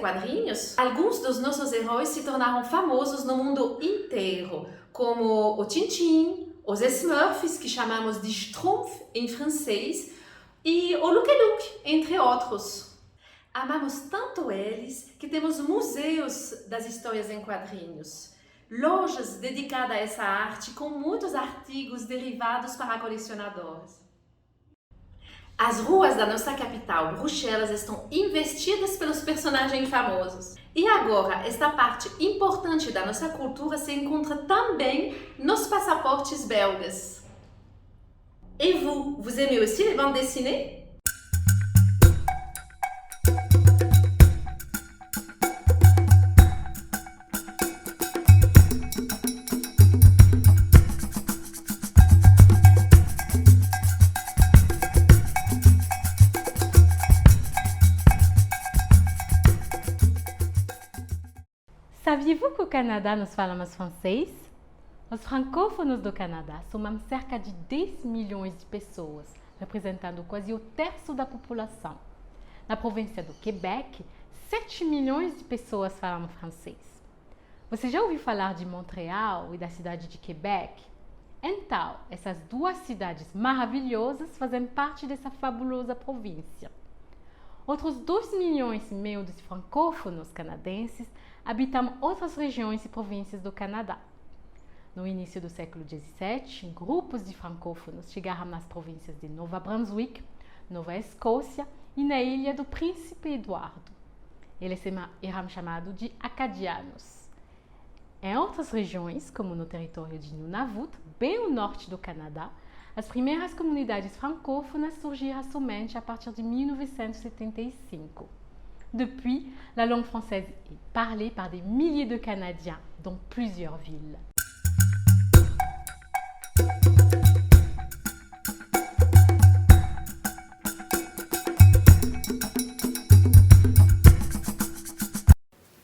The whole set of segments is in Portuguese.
quadrinhos, alguns dos nossos heróis se tornaram famosos no mundo inteiro, como o Tintin, os Smurfs, que chamamos de Schtroumpf em francês, e o Lucky Luke, entre outros. Amamos tanto eles que temos museus das histórias em quadrinhos, lojas dedicadas a essa arte com muitos artigos derivados para colecionadores. As ruas da nossa capital, Bruxelas, estão investidas pelos personagens famosos. E agora, esta parte importante da nossa cultura se encontra também nos passaportes belgas. Et vous aimez aussi les bandes dessinées? Sabiam-vous que o Canadá nós falamos francês? Os francófonos do Canadá somam cerca de 10 milhões de pessoas, representando quase o terço da população. Na província do Quebec, 7 milhões de pessoas falam francês. Você já ouviu falar de Montreal e da cidade de Quebec? Então, essas duas cidades maravilhosas fazem parte dessa fabulosa província. Outros 2,5 milhões de francófonos canadenses habitam outras regiões e províncias do Canadá. No início do século XVII, grupos de francófonos chegaram nas províncias de Nova Brunswick, Nova Escócia e na ilha do Príncipe Eduardo. Eles eram chamados de acadianos. Em outras regiões, como no território de Nunavut, bem no norte do Canadá, as primeiras comunidades francófonas surgiram somente a partir de 1975. Depuis, la langue française est parlée par des milliers de Canadiens dans plusieurs villes.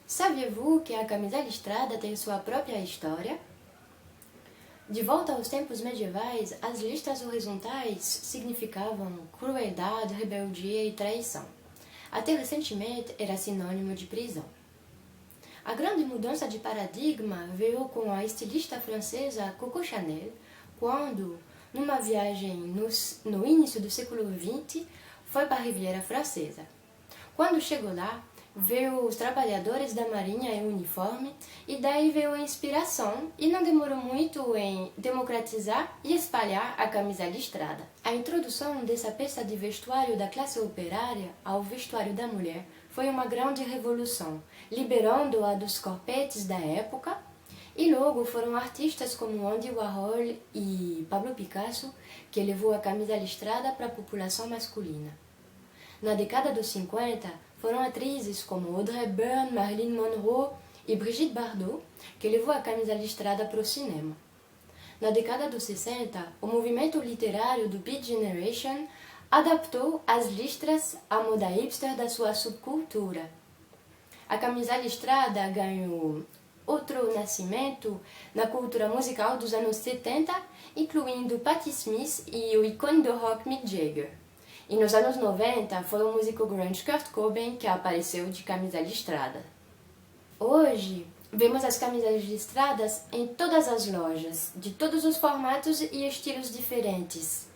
Sabiam-vous que a camisa listrada tem sua própria história? De volta aos tempos medievais, as listras horizontais significavam crueldade, rebeldia e traição. Até recentemente era sinônimo de prisão. A grande mudança de paradigma veio com a estilista francesa Coco Chanel, quando, numa viagem no início do século XX, foi para a Riviera Francesa. Quando chegou lá, viu os trabalhadores da marinha em uniforme e daí veio a inspiração e não demorou muito em democratizar e espalhar a camisa listrada. A introdução dessa peça de vestuário da classe operária ao vestuário da mulher foi uma grande revolução, liberando-a dos corpetes da época, e logo foram artistas como Andy Warhol e Pablo Picasso que levou a camisa listrada para a população masculina. Na década dos 50, foram atrizes como Audrey Hepburn, Marilyn Monroe e Brigitte Bardot que levou a camisa listrada para o cinema. Na década dos 60, o movimento literário do Beat Generation adaptou as listras à moda hipster da sua subcultura. A camisa listrada ganhou outro nascimento na cultura musical dos anos 70, incluindo Patti Smith e o ícone do rock Mick Jagger. E nos anos 90 foi o músico grunge Kurt Cobain que apareceu de camisa listrada. Hoje, vemos as camisas listradas em todas as lojas, de todos os formatos e estilos diferentes.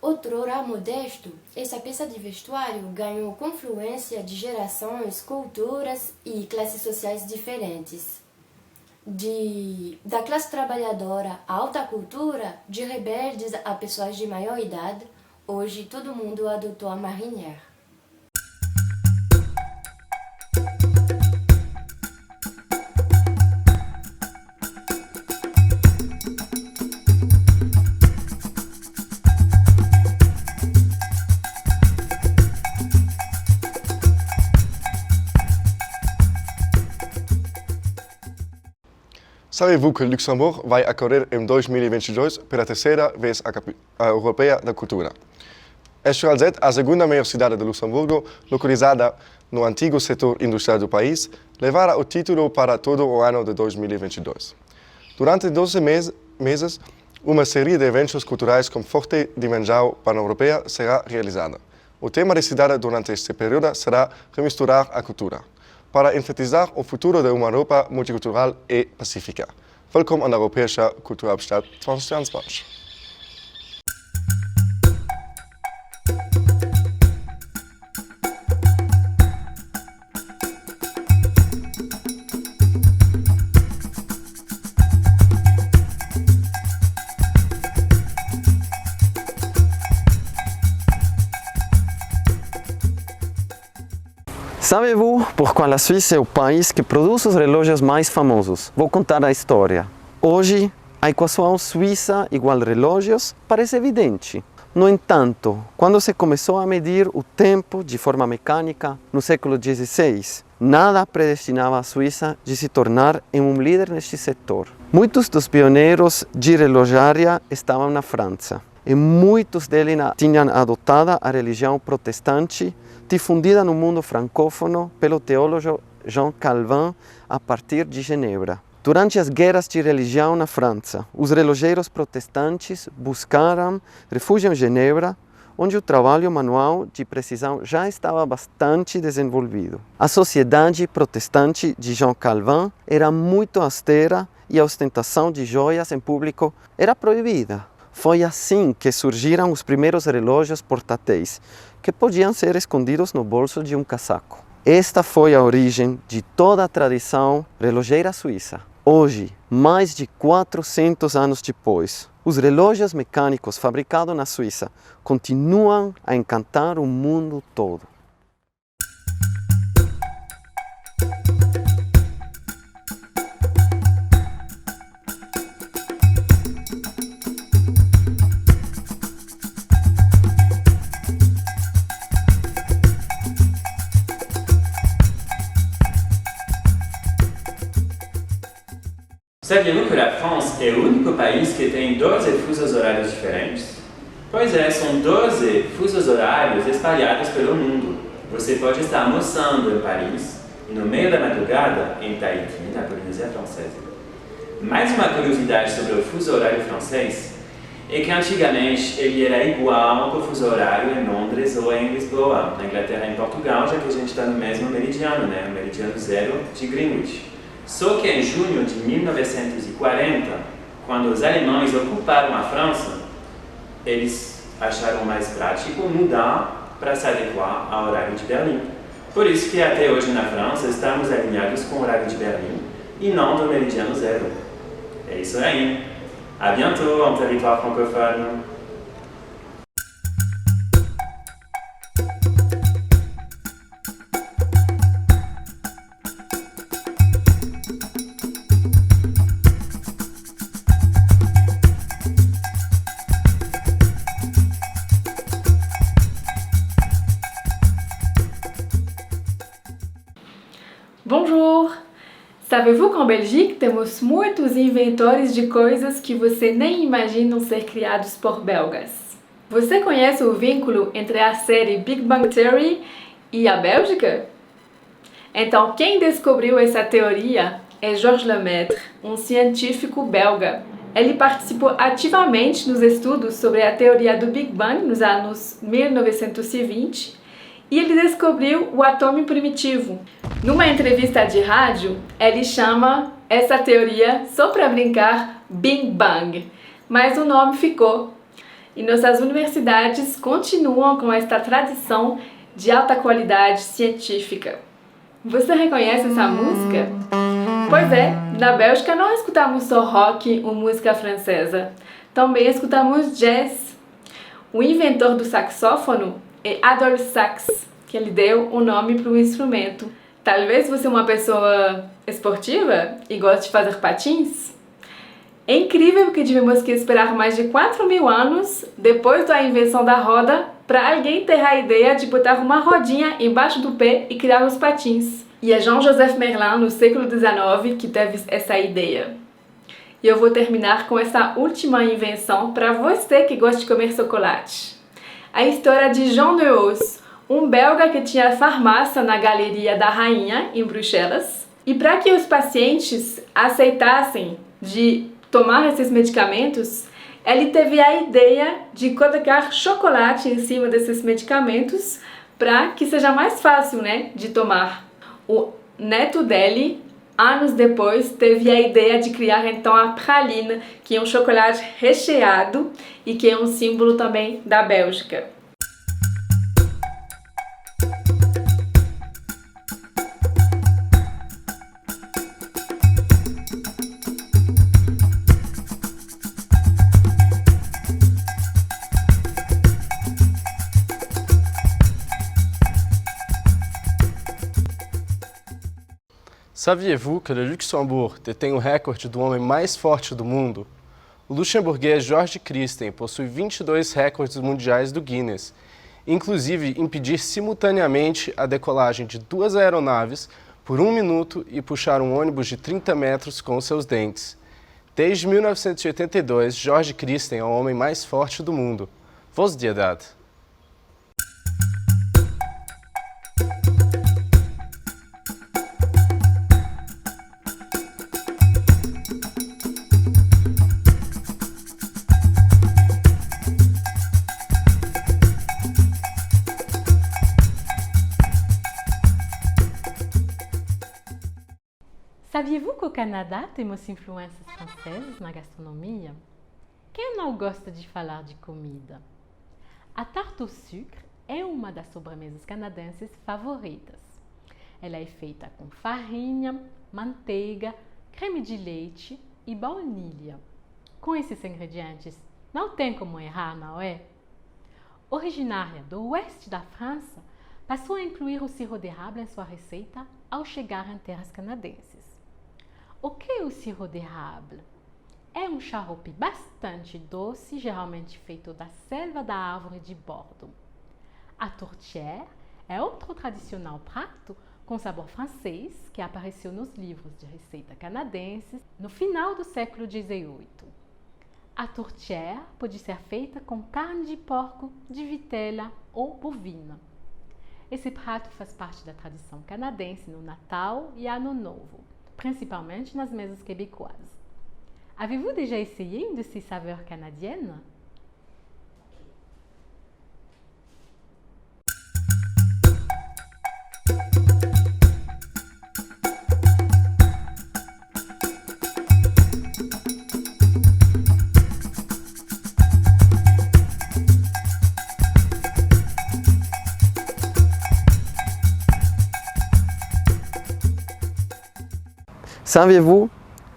Outrora modesto, essa peça de vestuário ganhou confluência de gerações, culturas e classes sociais diferentes. Da classe trabalhadora à alta cultura, de rebeldes a pessoas de maior idade, hoje todo mundo adotou a marinière. Savez-vous que Luxembourg vai acolher em 2022 pela terceira vez a Europeia da Cultura? Este é a segunda maior cidade de Luxemburgo, localizada no antigo setor industrial do país, levará o título para todo o ano de 2022. Durante 12 meses, uma série de eventos culturais com forte dimensão pan-europeia será realizada. O tema da cidade durante este período será remisturar a cultura, para enfatizar o futuro de uma Europa multicultural e pacífica. Welkom aan de Europese Cultuurhauptstadt 2022. Savez-vous pourquoi la Suíça é o país que produz os relógios mais famosos? Vou contar a história. Hoje, a equação suíça igual relógios parece evidente. No entanto, quando se começou a medir o tempo de forma mecânica no século XVI, nada predestinava a Suíça de se tornar um líder neste setor. Muitos dos pioneiros de relojaria estavam na França e muitos deles tinham adotado a religião protestante difundida no mundo francófono pelo teólogo Jean Calvin a partir de Genebra. Durante as guerras de religião na França, os relojeiros protestantes buscaram refúgio em Genebra, onde o trabalho manual de precisão já estava bastante desenvolvido. A sociedade protestante de Jean Calvin era muito austera e a ostentação de joias em público era proibida. Foi assim que surgiram os primeiros relógios portáteis, que podiam ser escondidos no bolso de um casaco. Esta foi a origem de toda a tradição relojeira suíça. Hoje, mais de 400 anos depois, os relógios mecânicos fabricados na Suíça continuam a encantar o mundo todo. Sabiam que a França é o único país que tem 12 fusos horários diferentes? Pois é, são 12 fusos horários espalhados pelo mundo. Você pode estar almoçando em Paris e no meio da madrugada em Tahiti, na Polinésia Francesa. Mais uma curiosidade sobre o fuso horário francês é que antigamente ele era igual ao fuso horário em Londres ou em Lisboa, na Inglaterra e em Portugal, já que a gente está no mesmo meridiano, né? O meridiano zero de Greenwich. Só que em junho de 1940, quando os alemães ocuparam a França, eles acharam mais prático mudar para se adequar ao horário de Berlim. Por isso que até hoje na França estamos alinhados com o horário de Berlim e não do meridiano zero. É isso aí. À bientôt en territoire francophone. Bonjour! Savez-vous qu'en Belgique temos muitos inventores de coisas que você nem imagina ser criados por belgas? Você conhece o vínculo entre a série Big Bang Theory e a Bélgica? Então, quem descobriu essa teoria é Georges Lemaître, um científico belga. Ele participou ativamente nos estudos sobre a teoria do Big Bang nos anos 1920 e ele descobriu o átomo primitivo. Numa entrevista de rádio, ele chama essa teoria, só para brincar, Big Bang, mas o nome ficou. E nossas universidades continuam com esta tradição de alta qualidade científica. Você reconhece essa música? Pois é, na Bélgica não escutamos só rock ou música francesa, também escutamos jazz. O inventor do saxófono é Adolphe Sax, que ele deu o nome para o instrumento. Talvez você é uma pessoa esportiva e goste de fazer patins? É incrível que tivemos que esperar mais de 4.000 anos depois da invenção da roda para alguém ter a ideia de botar uma rodinha embaixo do pé e criar os patins. E é Jean-Joseph Merlin, no século XIX, que teve essa ideia. E eu vou terminar com essa última invenção para você que gosta de comer chocolate. A história de Jean Neuhaus, um belga que tinha farmácia na Galeria da Rainha, em Bruxelas. E para que os pacientes aceitassem de tomar esses medicamentos, ele teve a ideia de colocar chocolate em cima desses medicamentos para que seja mais fácil, né, de tomar. O neto dele, anos depois, teve a ideia de criar então a praline, que é um chocolate recheado e que é um símbolo também da Bélgica. Saviez-vous que le Luxembourg detém o recorde do homem mais forte do mundo? O luxemburguês George Christen possui 22 recordes mundiais do Guinness, inclusive impedir simultaneamente a decolagem de 2 aeronaves por 1 minuto e puxar um ônibus de 30 metros com seus dentes. Desde 1982, George Christen é o homem mais forte do mundo. Vos dia dat. Sabiam-vous que o Canadá temos influências francesas na gastronomia? Quem não gosta de falar de comida? A tarte au sucre é uma das sobremesas canadenses favoritas. Ela é feita com farinha, manteiga, creme de leite e baunilha. Com esses ingredientes, não tem como errar, não é? Originária do oeste da França, passou a incluir o sirop d'érable em sua receita ao chegar em terras canadenses. O que é o sirop d'érable? É um xarope bastante doce, geralmente feito da selva da árvore de Bordeaux. A tourtière é outro tradicional prato com sabor francês que apareceu nos livros de receita canadenses no final do século XVIII. A tourtière pode ser feita com carne de porco, de vitela ou bovina. Esse prato faz parte da tradição canadense no Natal e Ano Novo, principalement nas mesas québécoises. Avez-vous déjà essayé une de ces saveurs canadiennes? Sabiam-vous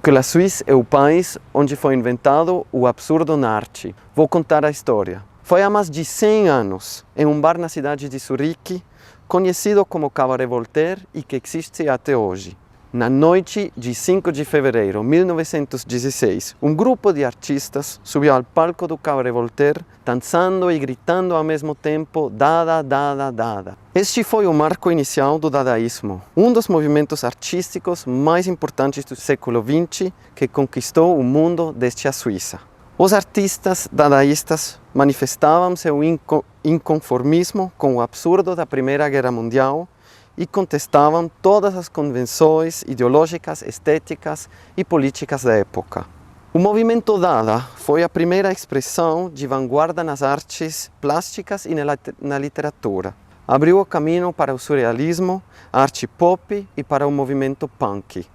que a Suíça é o país onde foi inventado o absurdo na arte? Vou contar a história. Foi há mais de 100 anos, em um bar na cidade de Zurique, conhecido como Cabaret Voltaire e que existe até hoje. Na noite de 5 de fevereiro de 1916, um grupo de artistas subiu ao palco do Cabaret Voltaire, dançando e gritando ao mesmo tempo "Dada, Dada, Dada". Este foi o marco inicial do dadaísmo, um dos movimentos artísticos mais importantes do século XX que conquistou o mundo desde a Suíça. Os artistas dadaístas manifestavam seu inconformismo com o absurdo da Primeira Guerra Mundial e contestavam todas as convenções ideológicas, estéticas e políticas da época. O movimento Dada foi a primeira expressão de vanguarda nas artes plásticas e na literatura. Abriu o caminho para o surrealismo, a arte pop e para o movimento punk.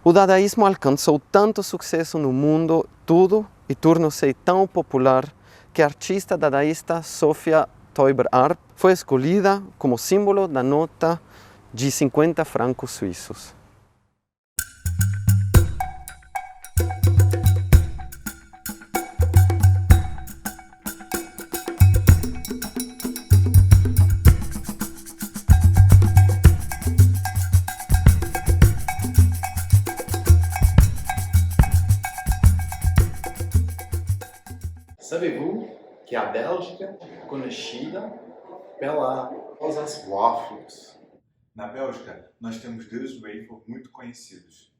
O dadaísmo alcançou tanto sucesso no mundo todo e tornou-se tão popular que a artista dadaísta Sophia Teuber-Arp foi escolhida como símbolo da nota de 50 francos suíços. Savez-vous que a Bélgica é conhecida pelas waffles? Na Bélgica, nós temos dois wafers muito conhecidos.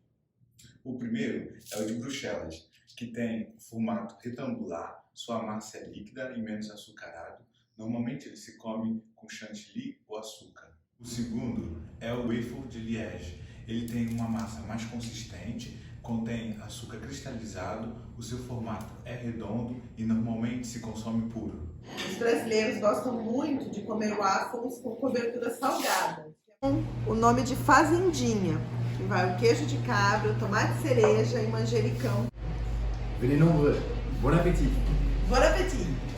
O primeiro é o de Bruxelas, que tem formato retangular, sua massa é líquida e menos açucarado. Normalmente ele se come com chantilly ou açúcar. O segundo é o wafer de Liège. Ele tem uma massa mais consistente, contém açúcar cristalizado, o seu formato é redondo e normalmente se consome puro. Os brasileiros gostam muito de comer waffles com cobertura salgada. O nome de fazendinha, que vai o queijo de cabra, o tomate cereja e manjericão. Venez nombreux. Bon appétit. Bon appétit!